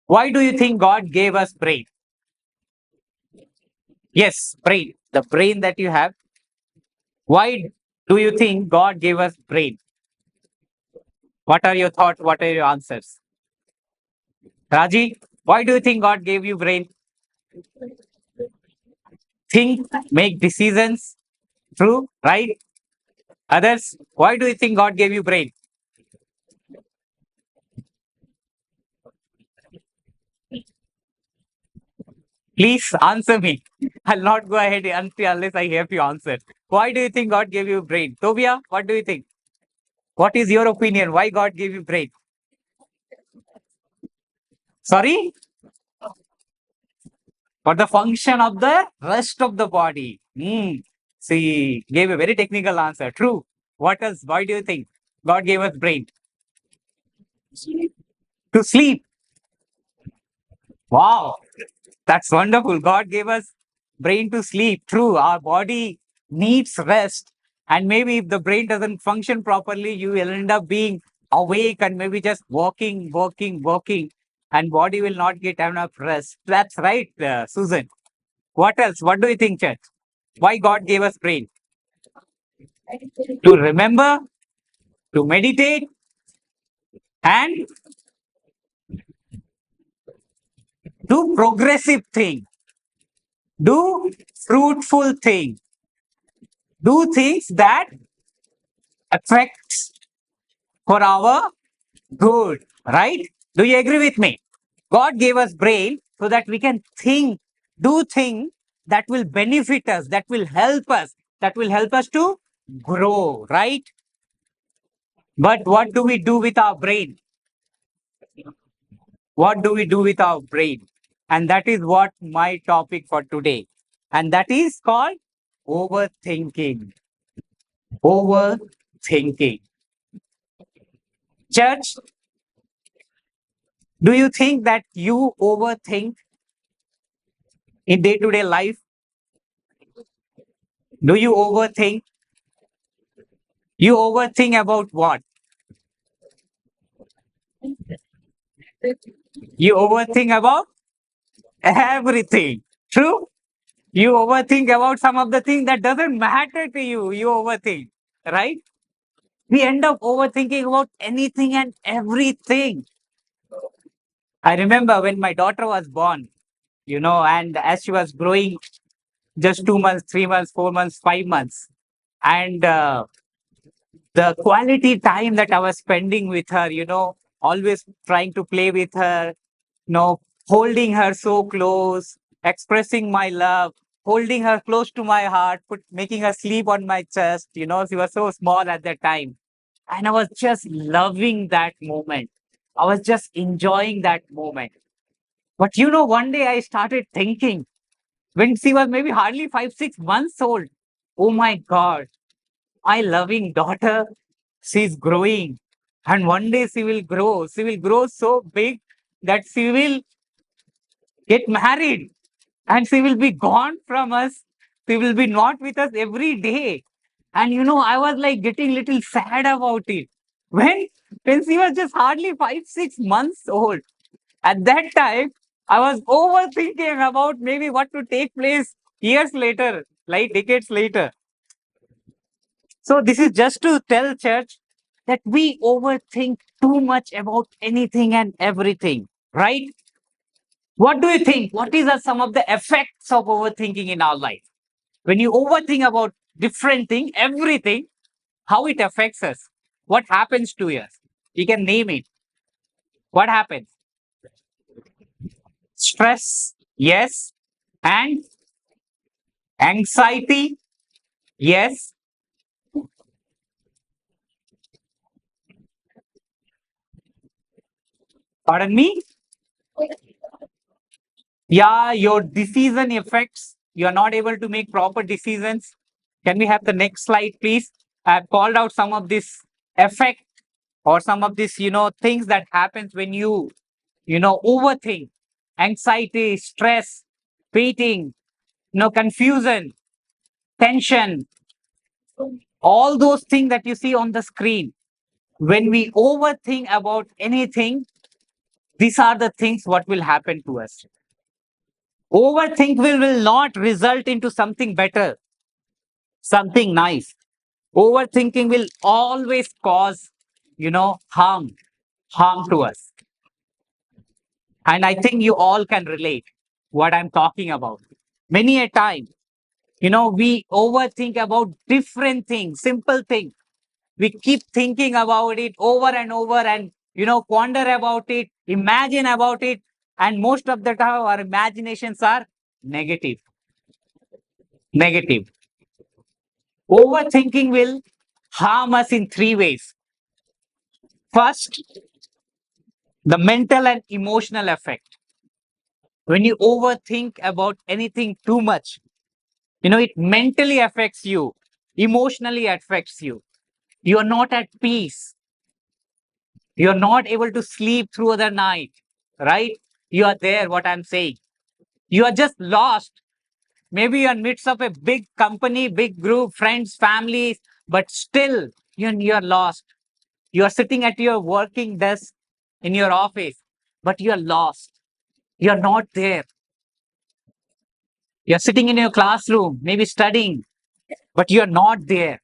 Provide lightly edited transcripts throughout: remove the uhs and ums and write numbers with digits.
Why do you think God gave us brain? Yes, brain. The brain that you have. Why do you think God gave us brain? What are your thoughts? What are your answers? Raji, why do you think God gave you brain? Think, make decisions. True, right? Others, why do you think God gave you brain? Please answer me. I'll not go ahead until unless I have you answer. Why do you think God gave you brain? Tobia, what do you think? What is your opinion? Why God gave you brain? Sorry? For the function of the rest of the body. See, gave a very technical answer. True. What else? Why do you think God gave us brain? To sleep. Wow. That's wonderful. God gave us brain to sleep. True. Our body needs rest. And maybe if the brain doesn't function properly, you will end up being awake and maybe just walking, and body will not get enough rest. That's right, Susan. What else? What do you think, church? Why God gave us brain? To remember, to meditate, and do progressive thing, do fruitful thing, do things that affects for our good, right? Do you agree with me? God gave us brain so that we can think, do things that will benefit us, that will help us to grow, right? But what do we do with our brain? What do we do with our brain? And that is what my topic for today. And that is called overthinking. Overthinking. Church, do you think that you overthink in day to day life? Do you overthink? You overthink about what? You overthink about everything. True? You overthink about some of the things that doesn't matter to you. You overthink, right? We end up overthinking about anything and everything. I remember when my daughter was born, and as she was growing, just 2 months, 3 months, 4 months, 5 months, and the quality time that I was spending with her, always trying to play with her, holding her so close, expressing my love, holding her close to my heart, making her sleep on my chest. She was so small at that time. And I was just loving that moment. I was just enjoying that moment. But one day I started thinking when she was maybe hardly 5, 6 months old. Oh my God, my loving daughter, she's growing. And one day she will grow. She will grow so big that she will get married and she will be gone from us. She will be not with us every day. And I was like getting little sad about it. When when she was just hardly 5, 6 months old. At that time, I was overthinking about maybe what to take place years later, like decades later. So this is just to tell church that we overthink too much about anything and everything, right? What do you think? What is some of the effects of overthinking in our life? When you overthink about different thing, everything, how it affects us? What happens to us? You can name it. What happens? Stress, yes, and anxiety, yes. Pardon me? Yeah, your decision effects. You are not able to make proper decisions. Can we have the next slide, please? I've called out some of this effect or some of this, things that happens when you overthink, anxiety, stress, waiting, confusion, tension, all those things that you see on the screen. When we overthink about anything, These are the things what will happen to us. Overthink will not result into something better, something nice. Overthinking will always cause, harm to us. And I think you all can relate what I'm talking about. Many a time, we overthink about different things, simple things. We keep thinking about it over and over and, ponder about it, imagine about it. And most of the time, our imaginations are negative. Negative. Overthinking will harm us in three ways. First, the mental and emotional effect. When you overthink about anything too much, it mentally affects you, emotionally affects you. You are not at peace. You are not able to sleep through the night, right? You are there, what I'm saying. You are just lost. Maybe you're in midst of a big company, big group, friends, families, but still you're lost. You are sitting at your working desk in your office, but you're lost. You're not there. You're sitting in your classroom, maybe studying, but you're not there.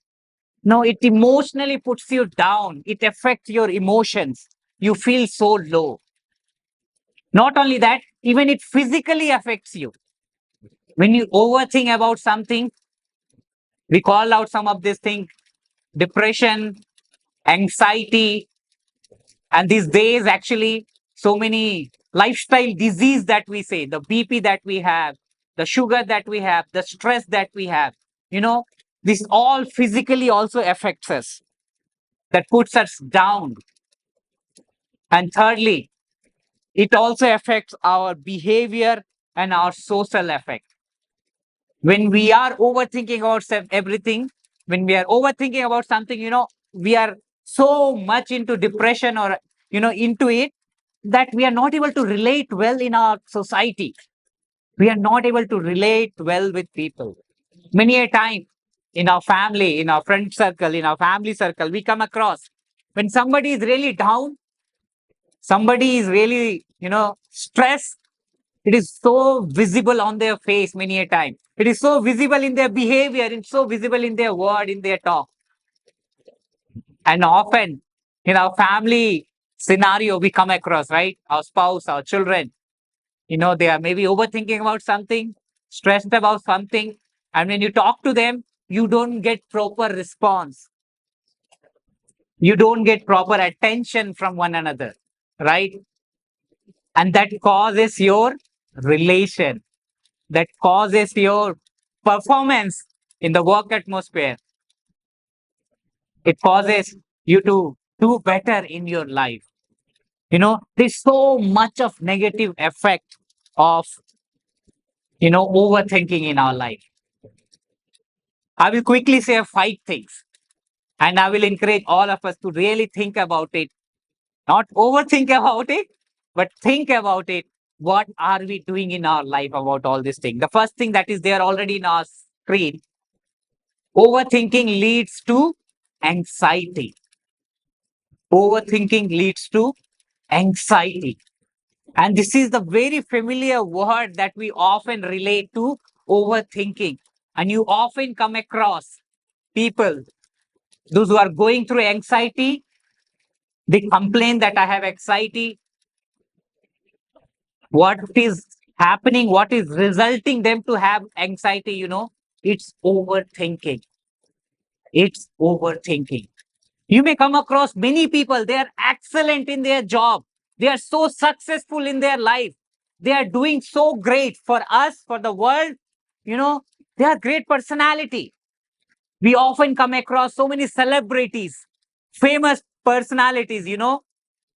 No, it emotionally puts you down. It affects your emotions. You feel so low. Not only that, even it physically affects you. When you overthink about something, we call out some of these things: depression, anxiety, and these days actually so many lifestyle disease that we say, the BP that we have, the sugar that we have, the stress that we have, you know, this all physically also affects us. That puts us down. And thirdly, it also affects our behavior and our social effect. When we are overthinking about everything, when we are overthinking about something, we are so much into depression or, into it, that we are not able to relate well in our society. We are not able to relate well with people. Many a time in our family, in our friend circle, in our family circle, we come across when somebody is really down, somebody is really, stressed. It is so visible on their face many a time. It is so visible in their behavior. It's so visible in their word, in their talk. And often in our family scenario, we come across, right? Our spouse, our children, they are maybe overthinking about something, stressed about something. And when you talk to them, you don't get proper response. You don't get proper attention from one another, right? And that causes your relation, that causes your performance in the work atmosphere. It causes you to do better in your life. There's so much of negative effect of, overthinking in our life. I will quickly say five things, and I will encourage all of us to really think about it, not overthink about it, but think about it. What are we doing in our life about all these things? The first thing that is there already in our screen: overthinking leads to anxiety. Overthinking leads to anxiety. And this is the very familiar word that we often relate to overthinking. And you often come across people, those who are going through anxiety, they complain that I have anxiety. What is happening? What is resulting them to have anxiety? It's overthinking. It's overthinking. You may come across many people, they are excellent in their job. They are so successful in their life. They are doing so great for us, for the world. You know, they are great personality. We often come across so many celebrities, famous personalities,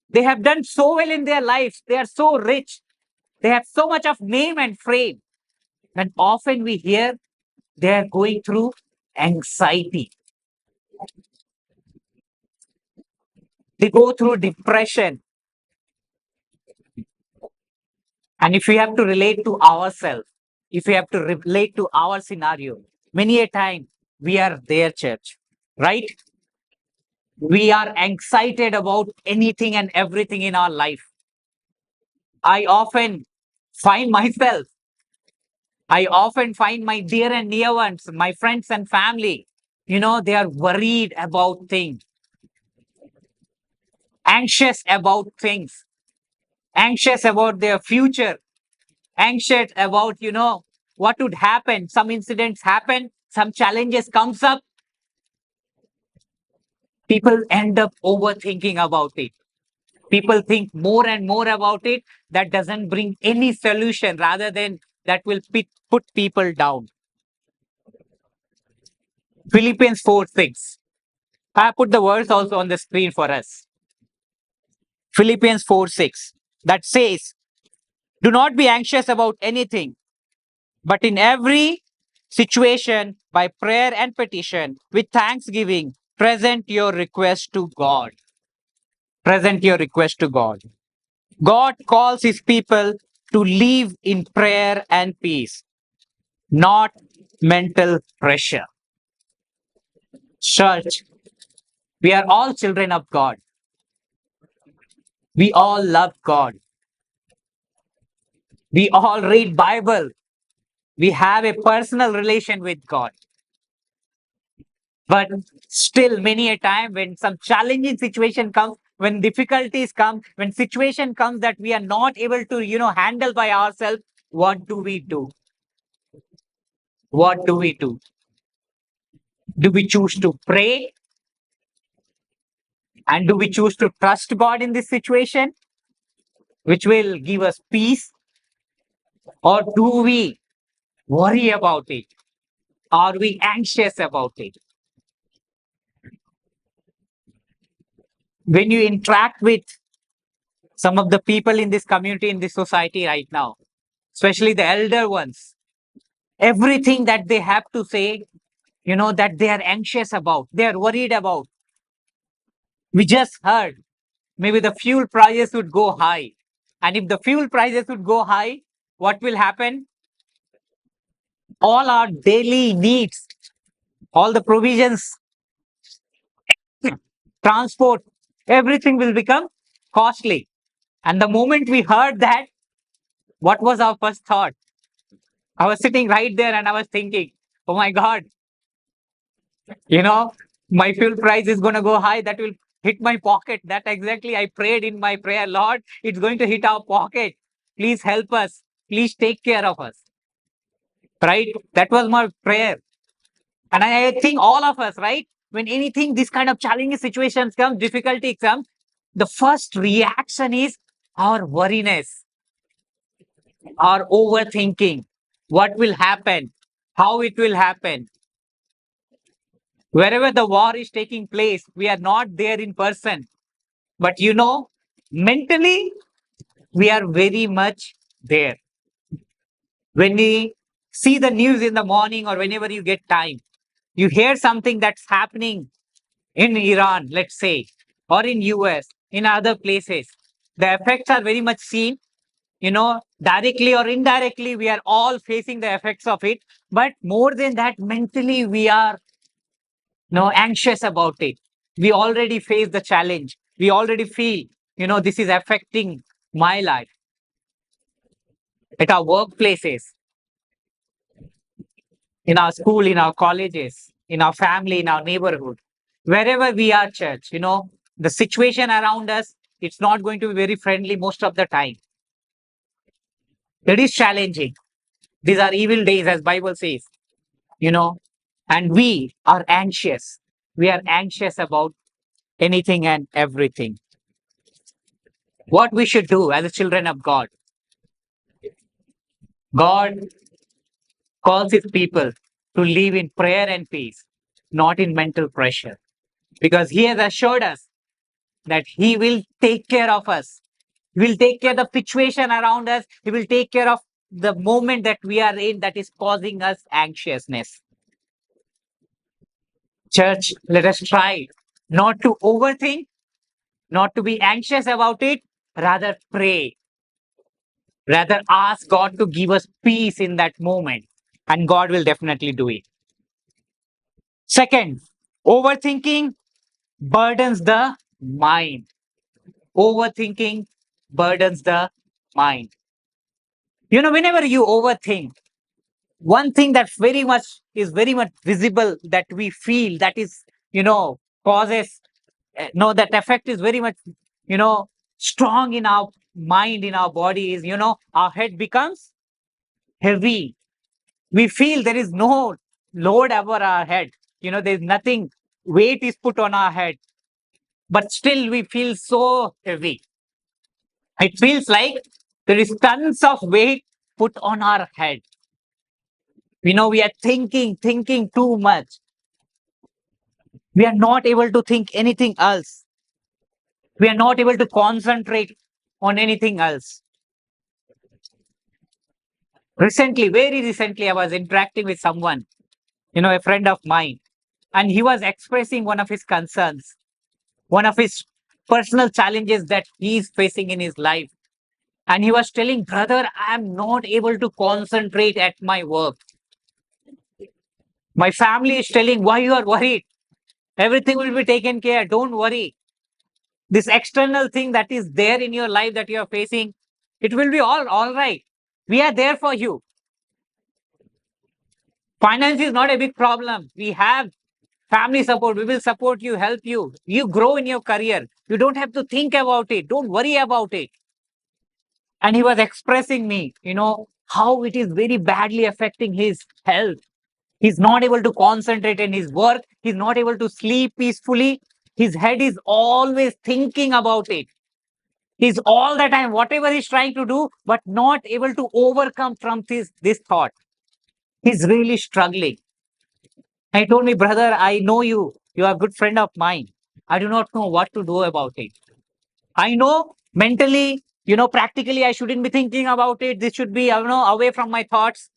they have done so well in their lives. They are so rich. They have so much of name and fame. And often we hear they are going through anxiety. They go through depression. And if we have to relate to ourselves, if we have to relate to our scenario, many a time we are there, church, right? We are excited about anything and everything in our life. I often find myself, I often find my dear and near ones, my friends and family, they are worried about things, anxious about things, anxious about their future, anxious about, what would happen. Some incidents happen, some challenges comes up, people end up overthinking about it. People think more and more about it. That doesn't bring any solution, rather than that will put people down. Philippians 4:6. I put the words also on the screen for us. Philippians 4:6. That says, do not be anxious about anything, but in every situation, by prayer and petition, with thanksgiving, present your request to God. Present your request to God. God calls his people to live in prayer and peace, not mental pressure. Church, we are all children of God. We all love God. We all read Bible. We have a personal relation with God. But still, many a time when some challenging situation comes, when difficulties come, when situation comes that we are not able to, handle by ourselves, what do we do? What do we do? Do we choose to pray? And do we choose to trust God in this situation, which will give us peace? Or do we worry about it? Are we anxious about it? When you interact with some of the people in this community, in this society right now, especially the elder ones, everything that they have to say, that they are anxious about, they are worried about. We just heard maybe the fuel prices would go high. And if the fuel prices would go high, what will happen? All our daily needs, all the provisions, transport, everything will become costly. And the moment we heard that, what was our first thought? I was sitting right there and I was thinking, oh my God, you know, my fuel price is going to go high. That will hit my pocket. That exactly I prayed in my prayer, Lord, it's going to hit our pocket. Please help us. Please take care of us. Right? That was my prayer. And I think all of us, right? When anything, this kind of challenging situations come, difficulty comes, the first reaction is our worriness, our overthinking. What will happen? How it will happen? Wherever the war is taking place, we are not there in person. But mentally, we are very much there. When we see the news in the morning or whenever you get time, you hear something that's happening in Iran, let's say, or in US, in other places. The effects are very much seen, directly or indirectly, we are all facing the effects of it. But more than that, mentally, we are anxious about it. We already face the challenge. We already feel, this is affecting my life at our workplaces, in our school, in our colleges, in our family, in our neighborhood, wherever we are, church, the situation around us, it's not going to be very friendly most of the time. It is challenging. These are evil days, as Bible says, you know, and we are anxious. We are anxious about anything and everything. What we should do as the children of God? God calls his people to live in prayer and peace, not in mental pressure, because he has assured us that he will take care of us. He will take care of the situation around us. He will take care of the moment that we are in that is causing us anxiousness. Church, let us try not to overthink, not to be anxious about it, rather pray, rather ask God to give us peace in that moment, and God will definitely do it. Second, overthinking burdens the mind. Overthinking burdens the mind. Whenever you overthink, one thing that's very much visible that we feel that is, causes, no, that effect is very much, you know, strong in our mind, in our body is, our head becomes heavy. We feel there is no load over our head. There's nothing, weight is put on our head, but still we feel so heavy. It feels like there is tons of weight put on our head. We are thinking too much. We are not able to think anything else. We are not able to concentrate on anything else. Very recently, I was interacting with someone, a friend of mine, and he was expressing one of his concerns, one of his personal challenges that he is facing in his life. And he was telling, brother, I am not able to concentrate at my work. My family is telling, why you are worried? Everything will be taken care. Don't worry. This external thing that is there in your life that you are facing, it will be all right. We are there for you. Finance is not a big problem. We have family support. We will support you, help you. You grow in your career. You don't have to think about it. Don't worry about it. And he was expressing me, how it is very badly affecting his health. He's not able to concentrate in his work. He's not able to sleep peacefully. His head is always thinking about it. He's all the time, whatever he's trying to do, but not able to overcome from this thought. He's really struggling. And he told me, brother, I know you. You are a good friend of mine. I do not know what to do about it. I know mentally, practically, I shouldn't be thinking about it. This should be, away from my thoughts.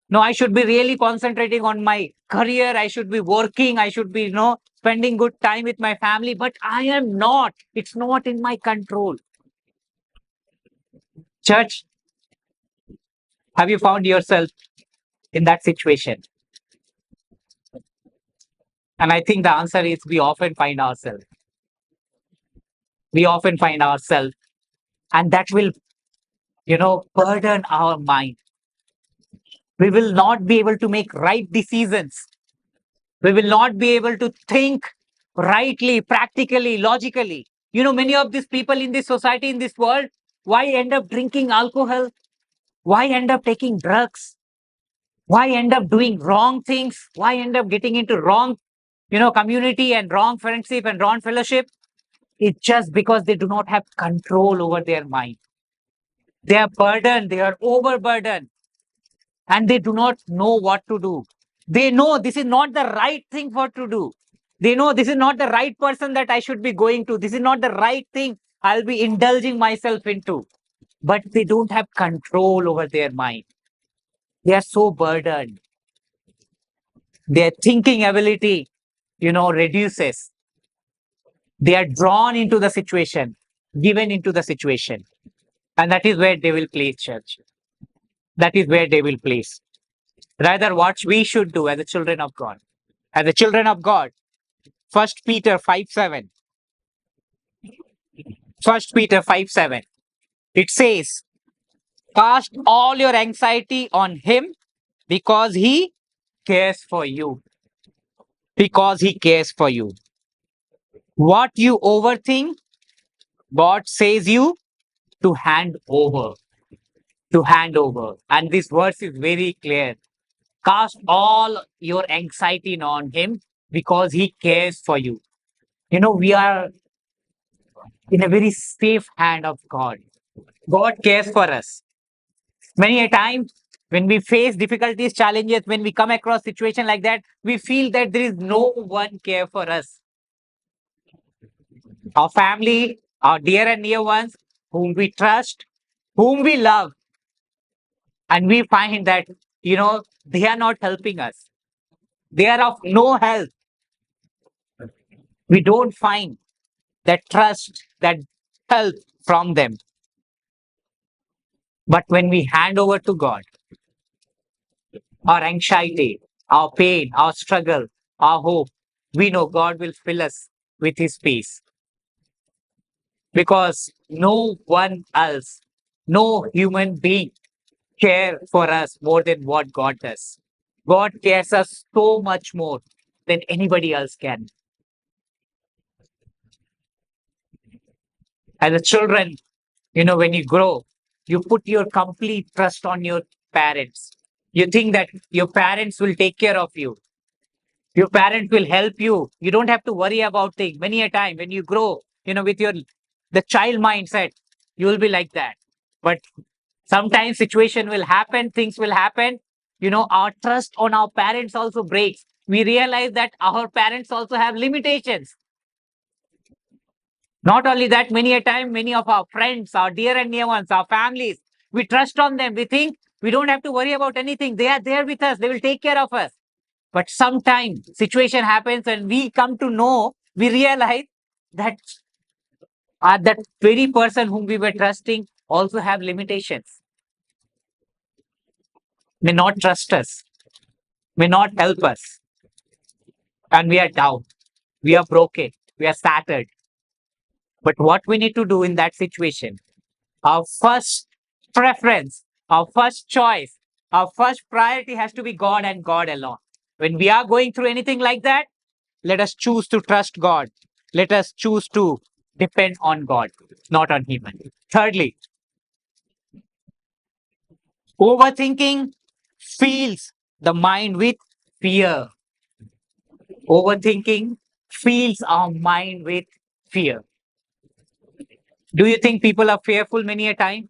No, I should be really concentrating on my career. I should be working. I should be, spending good time with my family. But I am not. It's not in my control. Church, have you found yourself in that situation? And I think the answer is we often find ourselves. We often find ourselves, and that will, burden our mind. We will not be able to make right decisions. We will not be able to think rightly, practically, logically. Many of these people in this society, in this world, why end up drinking alcohol? Why end up taking drugs? Why end up doing wrong things? Why end up getting into wrong, community and wrong friendship and wrong fellowship? It's just because they do not have control over their mind. They are burdened, they are overburdened, and they do not know what to do. They know this is not the right thing for to do. They know this is not the right person that I should be going to. This is not the right thing I'll be indulging myself into. But they don't have control over their mind. They are so burdened. Their thinking ability, reduces. They are drawn into the situation, given into the situation. And that is where they will place, church. That is where they will place. Rather, what we should do as the children of God. As the children of God, First Peter 5:7. First Peter 5:7. It says, cast all your anxiety on him because he cares for you. Because he cares for you. What you overthink, God says you to hand over. To hand over. And this verse is very clear. Cast all your anxiety on him because he cares for you. We are in a very safe hand of God. God cares for us. Many a time when we face difficulties, challenges, when we come across situation like that, we feel that there is no one care for us. Our family, our dear and near ones, whom we trust, whom we love, and we find that, they are not helping us. They are of no help. We don't find that trust, that help from them. But when we hand over to God, our anxiety, our pain, our struggle, our hope, we know God will fill us with his peace because no one else No human being care for us more than what God does. God cares us so much more than anybody else can. As a children, when you grow, you put your complete trust on your parents. You think that your parents will take care of you. Your parents will help you. You don't have to worry about things. Many a time when you grow, with the child mindset, you will be like that. But sometimes situation will happen, things will happen. Our trust on our parents also breaks. We realize that our parents also have limitations. Not only that, many a time, many of our friends, our dear and near ones, our families, we trust on them. We think we don't have to worry about anything. They are there with us. They will take care of us. But sometimes situation happens and we come to know, we realize that that very person whom we were trusting also have limitations, may not trust us, may not help us, and we are down, we are broken, we are shattered. But what we need to do in that situation, our first preference, our first choice, our first priority has to be God and God alone. When we are going through anything like that, let us choose to trust God. Let us choose to depend on God, not on human. Thirdly, overthinking fills the mind with fear. Overthinking fills our mind with fear. Do you think people are fearful many a time?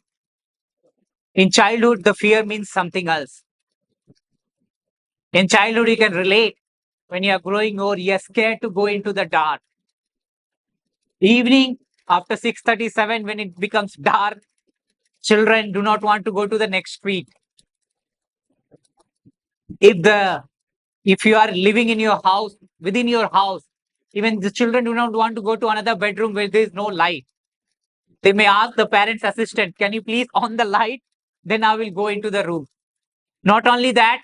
In childhood, the fear means something else. In childhood, you can relate. When you are growing old, you are scared to go into the dark. Evening, after 6:37, when it becomes dark, children do not want to go to the next street. If the if you are living in your house, within your house, even the children do not want to go to another bedroom where there is no light. They may ask the parents assistant, can you please on the light? Then I will go into the room. Not only that,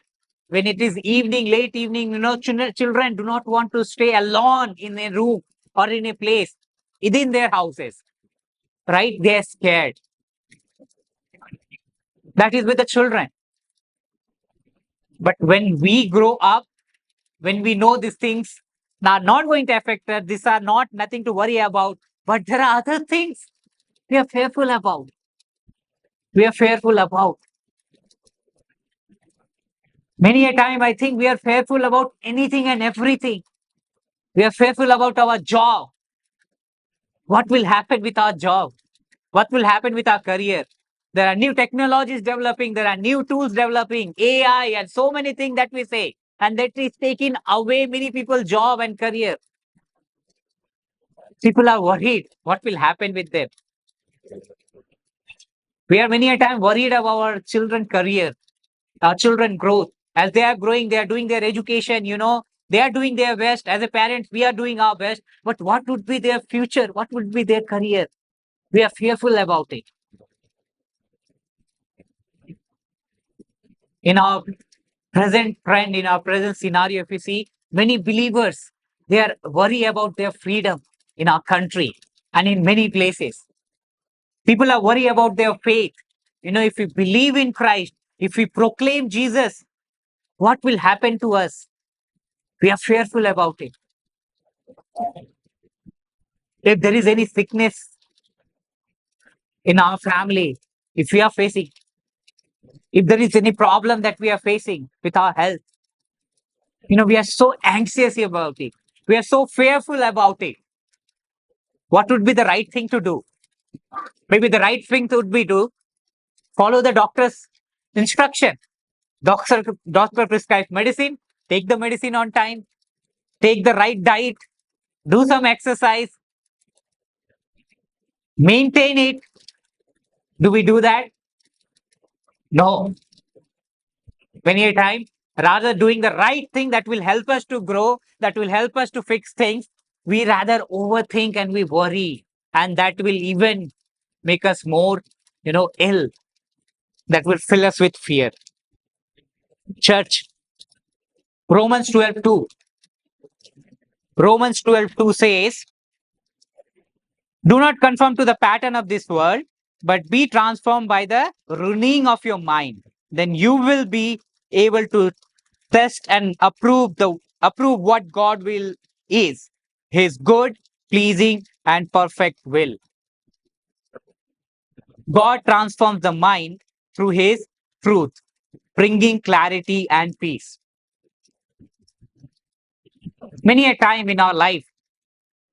when it is evening, late evening, children do not want to stay alone in a room or in a place within their houses, right? They are scared. That is with the children. But when we grow up, when we know these things are not going to affect us, these are not nothing to worry about, but there are other things we are fearful about. We are fearful about. Many a time, I think we are fearful about anything and everything. We are fearful about our job. What will happen with our job? What will happen with our career? There are new technologies developing, there are new tools developing, AI, and so many things that we say. And that is taking away many people's job and career. People are worried. What will happen with them? We are many a time worried about our children career, our children growth. As they are growing, they are doing their education, they are doing their best. As a parent, we are doing our best. But what would be their future? What would be their career? We are fearful about it. In our present trend, in our present scenario, if you see, many believers, they are worried about their freedom in our country and in many places. People are worried about their faith. If we believe in Christ, if we proclaim Jesus, what will happen to us? We are fearful about it. If there is any sickness in our family, if we are facing, if there is any problem that we are facing with our health, we are so anxious about it. We are so fearful about it. What would be the right thing to do? Maybe the right thing would be to follow the doctor's instruction. Doctor prescribes medicine, take the medicine on time, take the right diet, do some exercise, maintain it. Do we do that? No. Many a time, rather doing the right thing that will help us to grow, that will help us to fix things, we rather overthink and we worry. And that will even make us more, ill. That will fill us with fear. Church, Romans 12:2. Romans 12:2 says, do not conform to the pattern of this world, but be transformed by the renewing of your mind. Then you will be able to test and approve what God will is, his good, pleasing, and perfect will. God transforms the mind through his truth, bringing clarity and peace. Many a time in our life,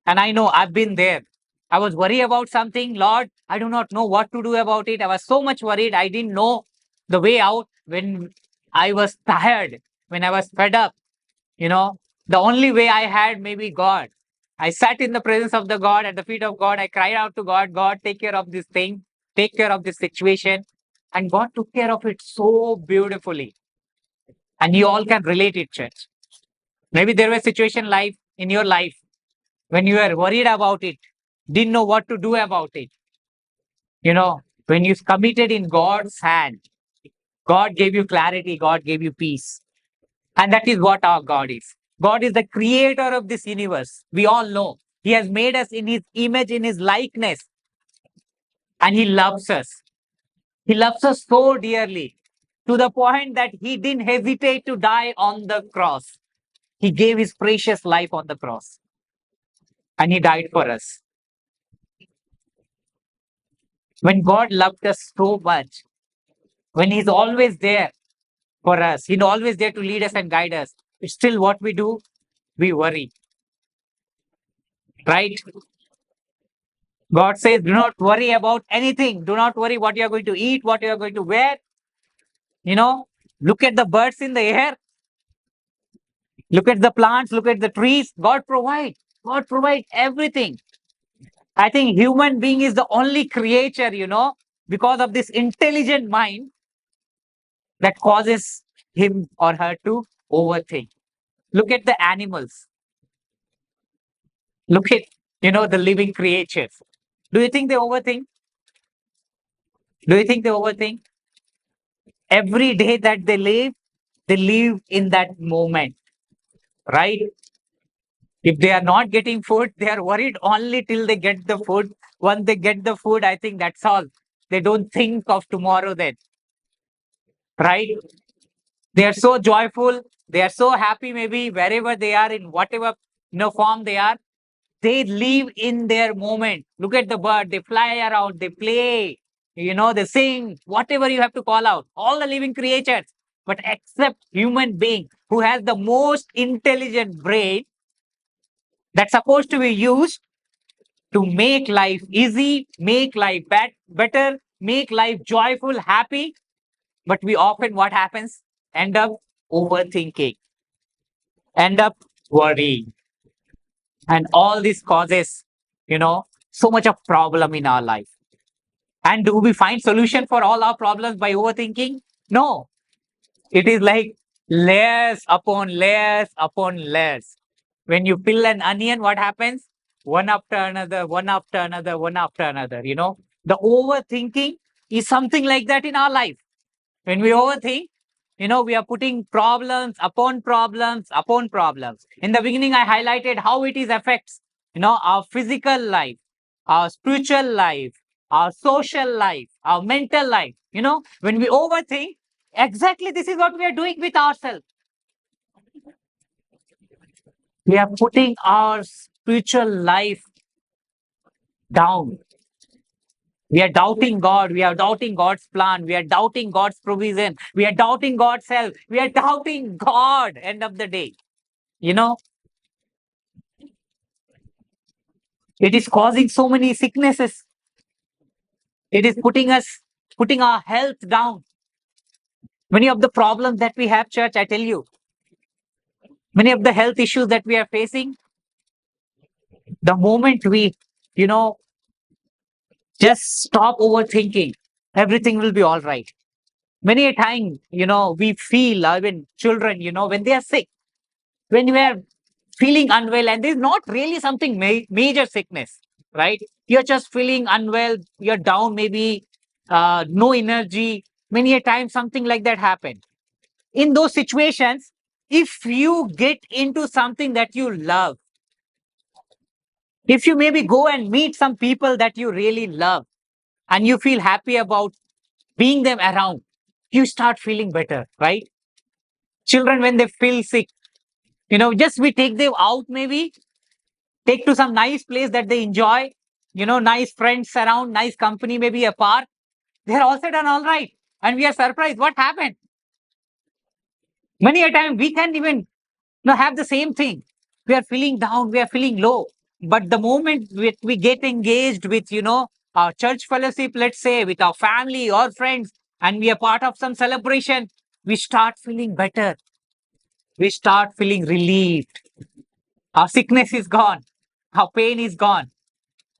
and I know I've been there. I was worried about something. Lord, I do not know what to do about it. I was so much worried. I didn't know the way out when I was tired, when I was fed up. You know, the only way I had maybe God. I sat in the presence of the God, at the feet of God. I cried out to God, God, take care of this thing, take care of this situation. And God took care of it so beautifully. And you all can relate it, church. Maybe there was a situation life in your life when you were worried about it, didn't know what to do about it. You know, when you committed in God's hand, God gave you clarity, God gave you peace. And that is what our God is. God is the creator of this universe. We all know. He has made us in his image, in his likeness, and he loves us. He loves us so dearly to the point that he didn't hesitate to die on the cross. He gave his precious life on the cross and he died for us. When God loved us so much, when he's always there for us, he's always there to lead us and guide us, still what we do, we worry, right? God says, do not worry about anything. Do not worry what you are going to eat, what you are going to wear. You know, look at the birds in the air, look at the plants, look at the trees. God provides. God provides everything. I think human being is the only creature, because of this intelligent mind that causes him or her to overthink. Look at the animals. Look at, the living creatures. Do you think they overthink? Do you think they overthink? Every day that they live in that moment, right? If they are not getting food, they are worried only till they get the food. Once they get the food, I think that's all. They don't think of tomorrow then, right? They are so joyful. They are so happy, maybe wherever they are, in whatever form they are. They live in their moment. Look at the bird. They fly around. They play. They sing. Whatever you have to call out. All the living creatures, but except human being who has the most intelligent brain that's supposed to be used to make life easy, make life better, make life joyful, happy. But we often, what happens? End up overthinking, end up worrying. And all this causes, so much of problem in our life. And do we find solution for all our problems by overthinking? No. It is like layers upon layers upon layers. When you peel an onion, what happens? One after another, one after another, one after another. The overthinking is something like that in our life. When we overthink, we are putting problems upon problems upon problems. In the beginning, I highlighted how it is affects, our physical life, our spiritual life, our social life, our mental life. When we overthink, exactly this is what we are doing with ourselves. We are putting our spiritual life down. We are doubting God. We are doubting God's plan. We are doubting God's provision. We are doubting God's help. We are doubting God. End of the day. You know, it is causing so many sicknesses. It is putting our health down. Many of the problems that we have, church, I tell you, many of the health issues that we are facing, the moment we, you know, just stop overthinking, everything will be all right. Many a time, we feel, even children, when they are sick, when we are feeling unwell, and there's not really something major sickness, right? You're just feeling unwell, you're down, maybe no energy. Many a time, something like that happen. In those situations, if you get into something that you love, if you maybe go and meet some people that you really love, and you feel happy about being them around, you start feeling better, right? Children, when they feel sick, just we take them out, maybe take to some nice place that they enjoy, nice friends around, nice company, maybe a park. They're all said and all right. And we are surprised what happened. Many a time we can even have the same thing. We are feeling down, we are feeling low. But the moment we get engaged with, our church fellowship, let's say, with our family or friends, and we are part of some celebration, we start feeling better. We start feeling relieved. Our sickness is gone. Our pain is gone.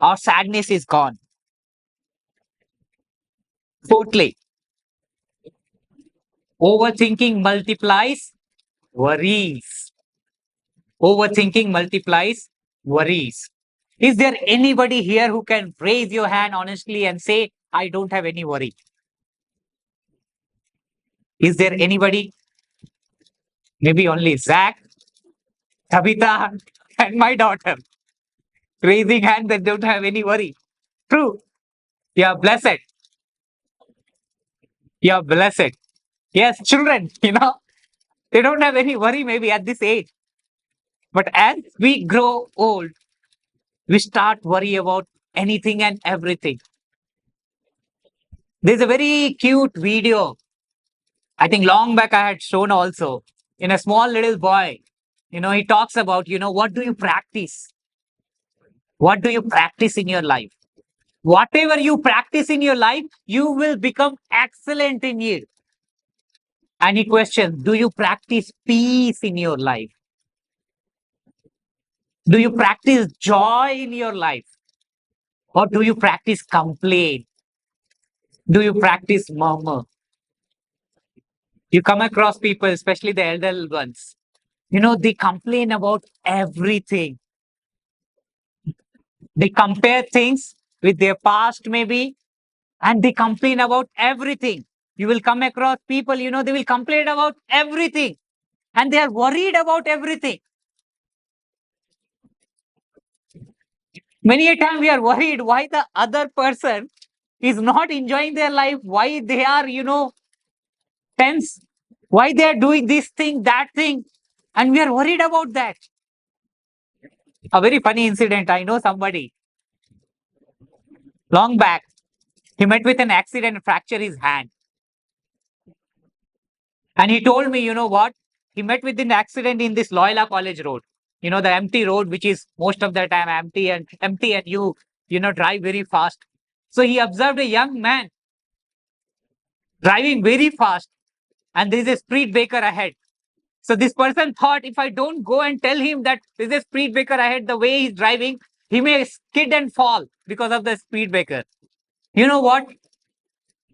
Our sadness is gone. Fourthly, overthinking multiplies worries. Overthinking multiplies worries. Is there anybody here who can raise your hand honestly and say, I don't have any worry? Is there anybody? Maybe only Zach, Tabitha, and my daughter raising hand that don't have any worry. True. You are blessed. You are blessed. Yes, children, they don't have any worry maybe at this age. But as we grow old, we start worry about anything and everything. There's a very cute video. I think long back I had shown also, in a small little boy. He talks about, what do you practice? What do you practice in your life? Whatever you practice in your life, you will become excellent in it. And he questions, do you practice peace in your life? Do you practice joy in your life? Or do you practice complaint? Do you practice murmur? You come across people, especially the elder ones, they complain about everything. They compare things with their past, maybe, and they complain about everything. You will come across people, they will complain about everything and they are worried about everything. Many a time we are worried why the other person is not enjoying their life, why they are, tense, why they are doing this thing, that thing, and we are worried about that. A very funny incident. I know somebody long back. He met with an accident and fractured his hand. And he told me, what? He met with an accident in this Loyola College Road. The empty road, which is most of the time empty, and you drive very fast. So he observed a young man driving very fast, and there is a speed breaker ahead. So this person thought, if I don't go and tell him that there's a speed breaker ahead, the way he's driving, he may skid and fall because of the speed breaker. You know what?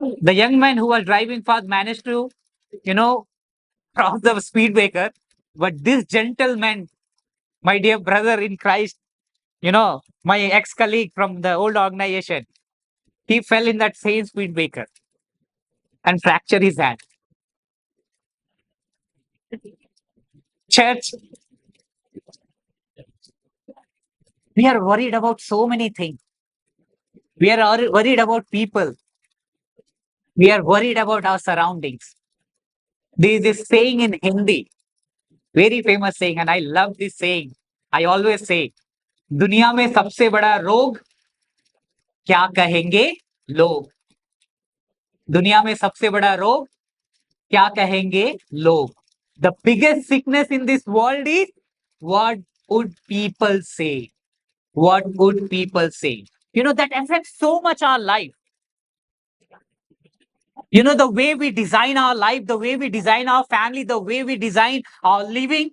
The young man who was driving fast managed to, you know, cross the speed breaker. But this gentleman, my dear brother in Christ, my ex-colleague from the old organization, he fell in that same speed breaker and fractured his hand. Church, we are worried about so many things. We are worried about people. We are worried about our surroundings. There is this saying in Hindi, very famous saying, and I love this saying. I always say, दुनिया में सबसे बड़ा रोग क्या कहेंगे लोग. दुनिया में सबसे बड़ा रोग क्या कहेंगे लोग. The biggest sickness in this world is, what would people say? What would people say? That affects so much our life. The way we design our life, the way we design our family, the way we design our living,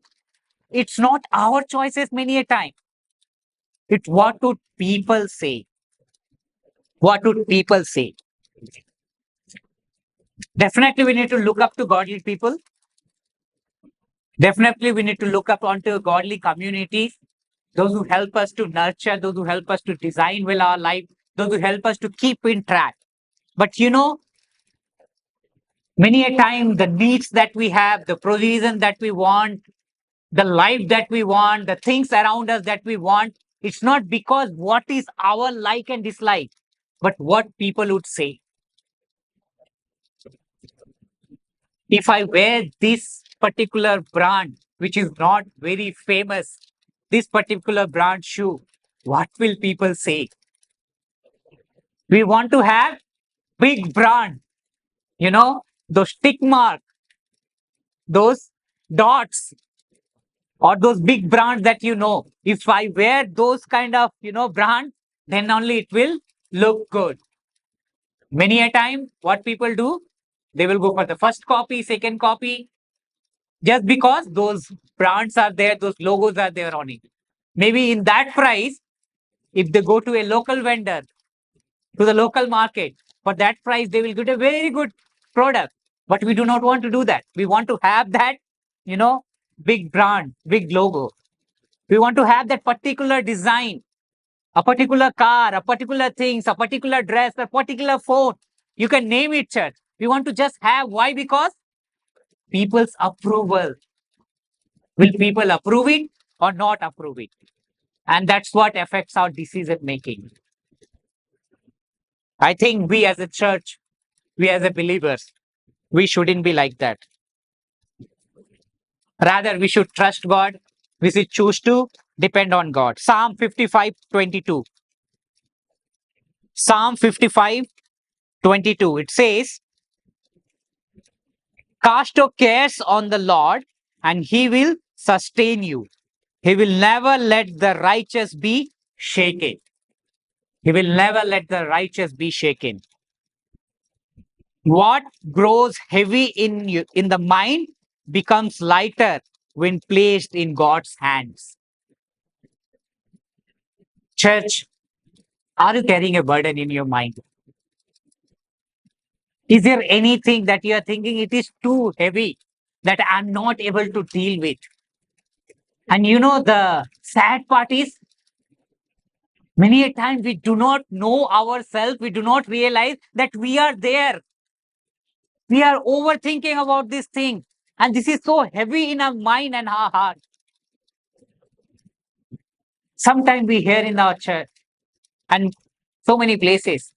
it's not our choices many a time. It's what would people say? What would people say? Definitely, we need to look up to godly people. Definitely, we need to look up onto godly communities, those who help us to nurture, those who help us to design well our life, those who help us to keep in track. But many a time the needs that we have, the provision that we want, the life that we want, the things around us that we want, it's not because what is our like and dislike. but what people would say. If I wear this particular brand, which is not very famous, this particular brand shoe, what will people say? We want to have big brand, those tick mark, those dots, or those big brands that if I wear those kind of brand, then only it will look good. Many a time what people do, they will go for the first copy, second copy, just because those brands are there, those logos are there on it. Maybe in that price, if they go to a local vendor, to the local market, for that price they will get a very good product. But we do not want to do that. We want to have that you know big brand, big logo. We want to have that particular design, a particular car, a particular things, a particular dress, a particular phone. You can name it, church. We want to just have. Why? Because people's approval. Will people approve it or not approve it? And that's what affects our decision making. I think we as a church, we as a believers, we shouldn't be like that. Rather, we should trust God. We should choose to depend on God. Psalm 55:22. Psalm 55:22. It says, cast your cares on the Lord, and he will sustain you. He will never let the righteous be shaken. He will never let the righteous be shaken. What grows heavy in you, in the mind becomes lighter when placed in God's hands. Church, are you carrying a burden in your mind? Is there anything that you are thinking it is too heavy that I'm not able to deal with? And the sad part is many a time we do not know ourselves, we do not realize that we are there. We are overthinking about this thing. And this is so heavy in our mind and our heart. Sometimes we hear in our church and so many places,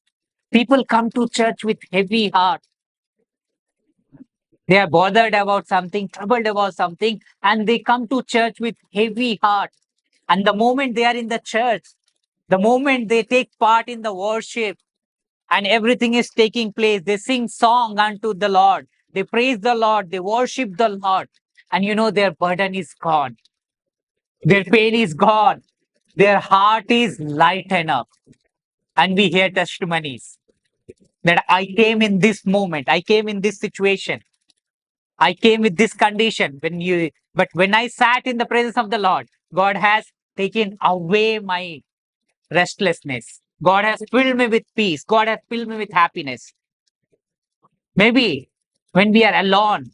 people come to church with heavy heart. They are bothered about something, troubled about something, and they come to church with heavy heart. And the moment they are in the church, the moment they take part in the worship and everything is taking place, they sing song unto the Lord. They praise the Lord. They worship the Lord. And their burden is gone. Their pain is gone. Their heart is lightened up. And we hear testimonies that I came in this moment. I came in this situation. I came with this condition but when I sat in the presence of the Lord, God has taken away my restlessness. God has filled me with peace. God has filled me with happiness. Maybe when we are alone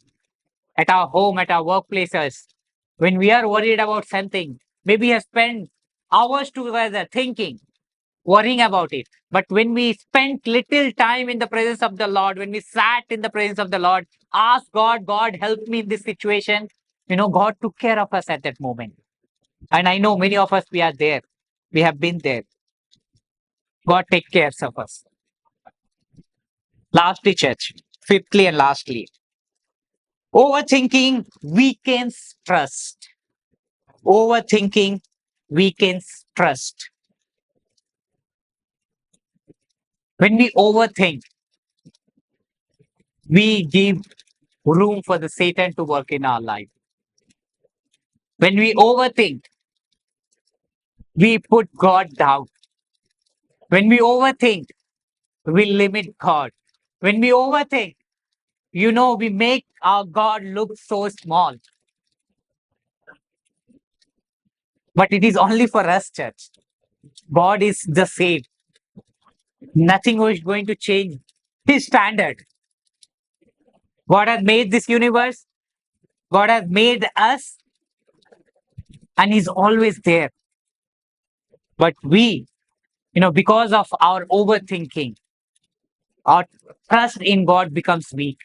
at our home, at our workplaces, when we are worried about something, maybe we have spent hours together thinking, worrying about it. But when we spent little time in the presence of the Lord, when we sat in the presence of the Lord, asked God, God, help me in this situation, God took care of us at that moment. And I know many of us, we are there. We have been there. God take care of us. Lastly, church. Fifthly and lastly, overthinking weakens trust. Overthinking weakens trust. When we overthink, we give room for the Satan to work in our life. When we overthink, we put God down. When we overthink, we limit God. When we overthink, we make our God look so small. But it is only for us, church. God is the same. Nothing is going to change his standard. God has made this universe. God has made us, and he's always there. But we, because of our overthinking, our trust in God becomes weak.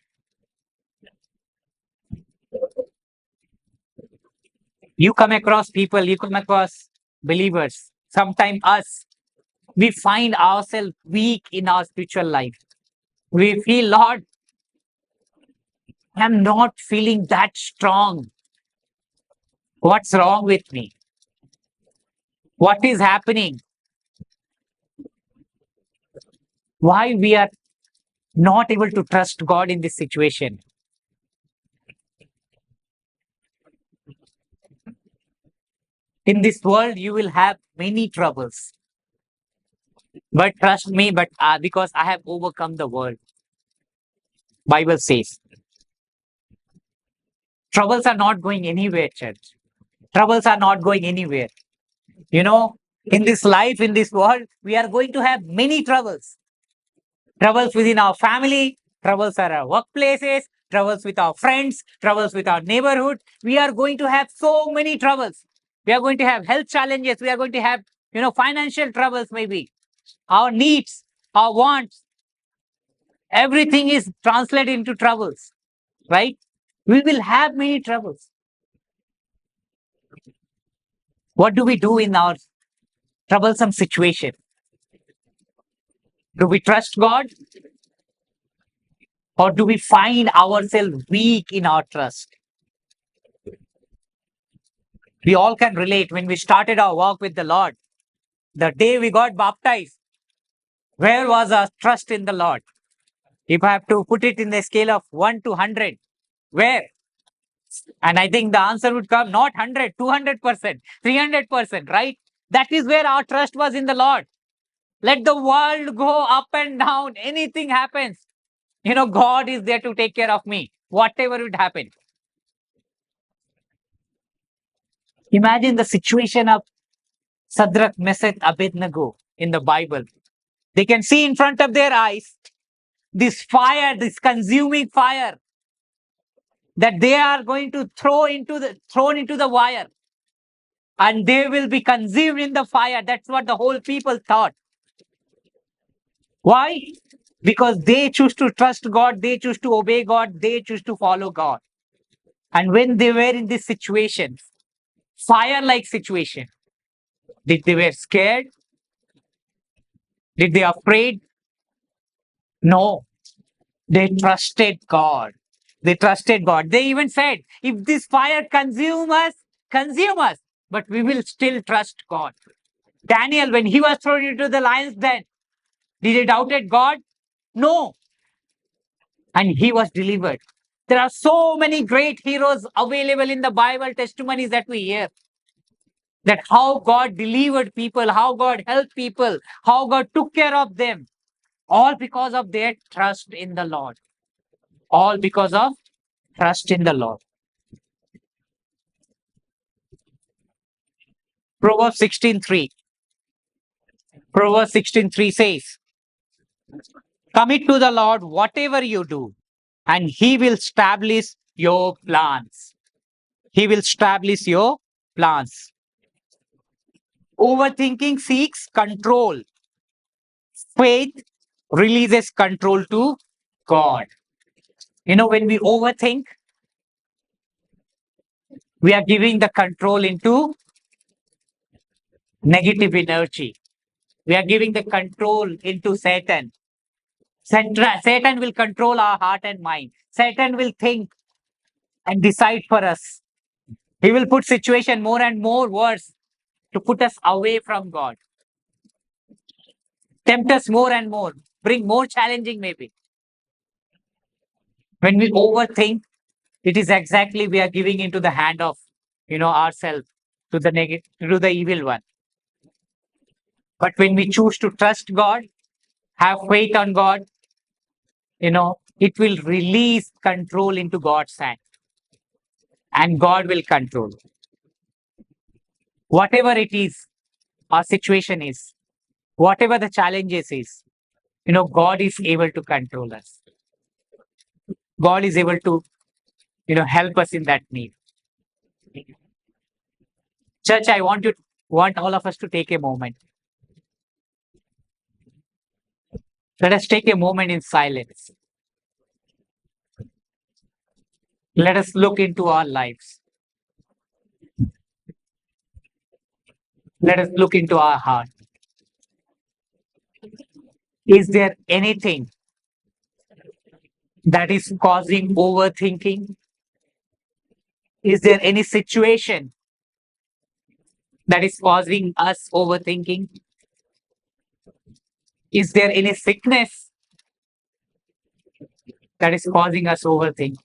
You come across people, you come across believers, sometimes us. we find ourselves weak in our spiritual life. We feel, Lord, I'm not feeling that strong. What's wrong with me? What is happening? Why we are not able to trust God in this situation? In this world, you will have many troubles. But trust me, but because I have overcome the world. Bible says troubles are not going anywhere, church. Troubles are not going anywhere. You know, in this life, in this world, we are going to have many troubles. Troubles within our family, troubles at our workplaces, troubles with our friends, troubles with our neighborhood. We are going to have so many troubles. We are going to have health challenges. We are going to have, financial troubles, maybe our needs, our wants. Everything is translated into troubles, right? We will have many troubles. What do we do in our troublesome situation? Do we trust God, or do we find ourselves weak in our trust? We all can relate when we started our walk with the Lord. The day we got baptized, where was our trust in the Lord? If I have to put it in the scale of 1 to 100, where? And I think the answer would come not 100, 200%, 300%, right? That is where our trust was in the Lord. Let the world go up and down, anything happens. God is there to take care of me, whatever would happen. Imagine the situation of Shadrach, Meshach, Abednego in the Bible. They can see in front of their eyes this fire, this consuming fire that they are going to thrown into the fire, and they will be consumed in the fire. That's what the whole people thought. Why? Because they choose to trust God, they choose to obey God, they choose to follow God. And when they were in this situation, fire-like situation, did they were scared? Did they afraid? No. They trusted God. They trusted God. They even said, if this fire consume us, but we will still trust God. Daniel, when he was thrown into the lion's den, did he doubted God? No. And he was delivered. There are so many great heroes available in the Bible, testimonies that we hear. That how God delivered people, how God helped people, how God took care of them. All because of their trust in the Lord. All because of trust in the Lord. Proverbs 16:3. Proverbs 16:3 says, commit to the Lord whatever you do, and He will establish your plans. He will establish your plans. Overthinking seeks control. Faith releases control to God. When we overthink, we are giving the control into negative energy. We are giving the control into Satan. Satan will control our heart and mind. Satan will think and decide for us. He will put situation more and more worse to put us away from God. Tempt us more and more. Bring more challenging maybe. When we overthink, it is exactly we are giving into the hand of, ourselves to the negative, to the evil one. But when we choose to trust God, have faith on God, it will release control into God's hand. And God will control. Whatever it is, our situation is, whatever the challenges is, God is able to control us. God is able to, help us in that need. Church, I want all of us to take a moment. Let us take a moment in silence. Let us look into our lives. Let us look into our heart. Is there anything that is causing overthinking? Is there any situation that is causing us overthinking? Is there any sickness that is causing us overthinking?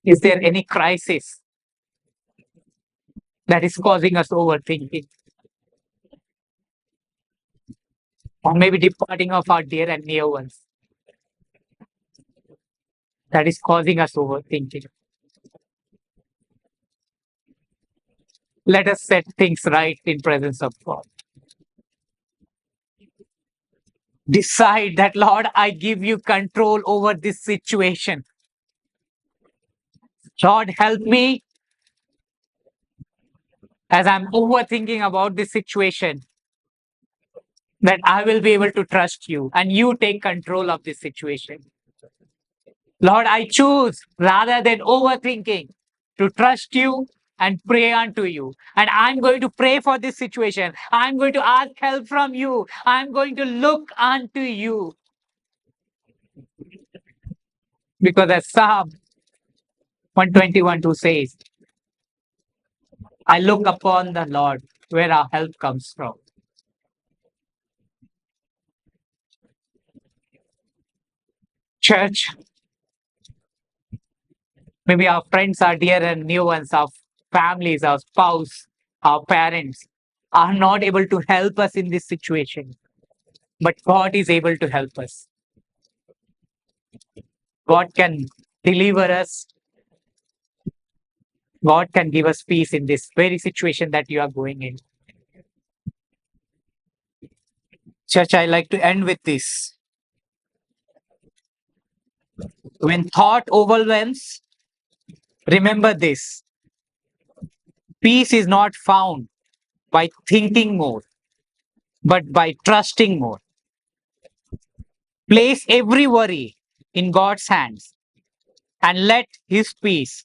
Is there any crisis that is causing us overthinking? Or maybe departing of our dear and near ones that is causing us overthinking? Let us set things right in presence of God. Decide that, Lord, I give you control over this situation. Lord, help me as I'm overthinking about this situation, that I will be able to trust you and you take control of this situation. Lord, I choose rather than overthinking to trust you and pray unto you. And I'm going to pray for this situation. I'm going to ask help from you. I'm going to look unto you. Because as Psalm 121 2 says, I look upon the Lord where our help comes from. Church, maybe our friends, our dear and new ones, our families, our spouse, our parents are not able to help us in this situation, but God is able to help us. God can deliver us. God can give us peace in this very situation that you are going in. Church, I like to end with this. When thought overwhelms, remember this: peace is not found by thinking more, but by trusting more. Place every worry in God's hands and let His peace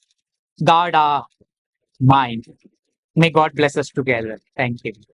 guard our mind. May God bless us together. Thank you.